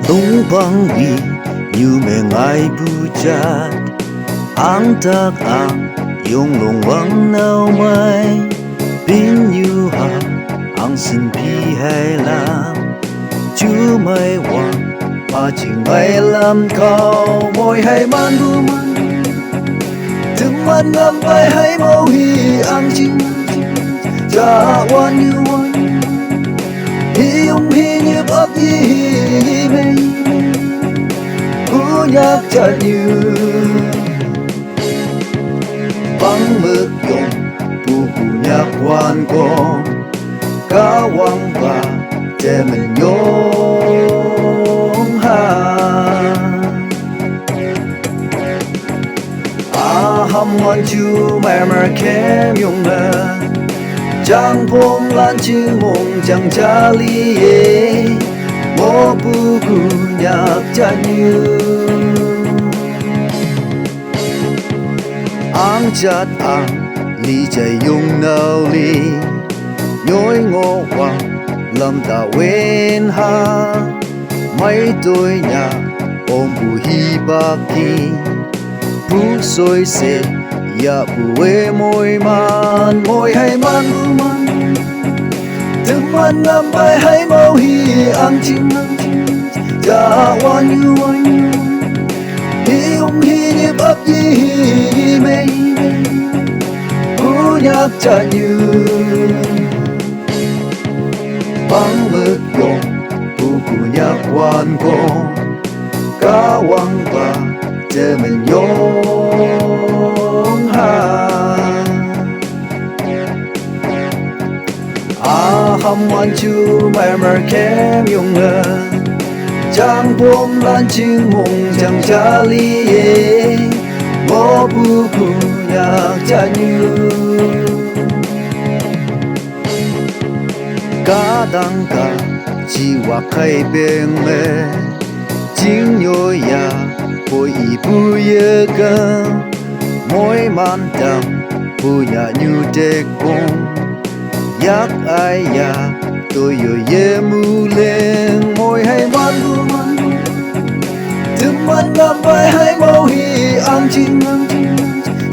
tung băng đi như mẹ ngài bucat Ahngtak Ahngyong long vang nào mai pin như hà Ahng xin pi hay làm chú mai hoàng mà chỉ ngày làm cao môi hay man du man từng man ngắm bay hay màu hi Ahng chinh cha wan như wan hi ông hi như ấp hi mê Konyak chân như băng mực dùng bu Konyak quan con cá quăng và che mình nhung ha hâm ngon chu mẹ mẹ kem dùng nè chẳng phong lan chữ mong chẳng cha li mo bu Konyak chân như Ahng chát ly chạy dùng nào ly nhối ngô hoàng lâm ta quên ha mấy tôi nhà ôm bù hi bạc kỳ bù xôi xê ya bù ê môi hay man bù man từng man ngắm bay hay màu hi Ahng chinh cha wan như hi ông hi nhịp ấp hi mê Konyak chân như băng mực dùng bu Konyak quan con cá quăng và che mình nhung ha hâm ngon chu mẹ mẹ kem dùng ngờ chẳng phong lan chữ mong chẳng cha li mo bu Konyak chân như cá đăng cả chỉ hoa khai bên mẹ chính nhồi ya bồi bu ye cơ mỗi man đam bu nhà như tê con yak ai ya tôi yo ye mu lên môi hay man bu man từng man ngắm bay hay màu hi Ahng chinh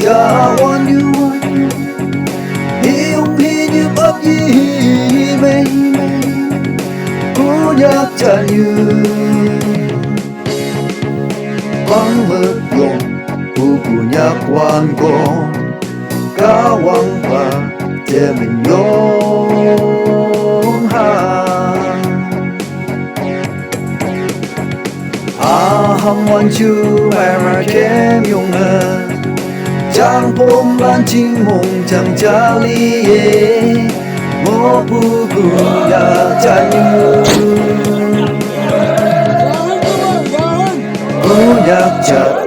cha wan như hi ông hi như ấp hi mê Konyak chân như băng mực dùng bu Konyak quan con cá quăng và che mình nhung ha hâm ngon chu mẹ mẹ kem dùng ngờ chẳng phong lan chinh mong chẳng cha li mo bu Konyak chân như Konyak chân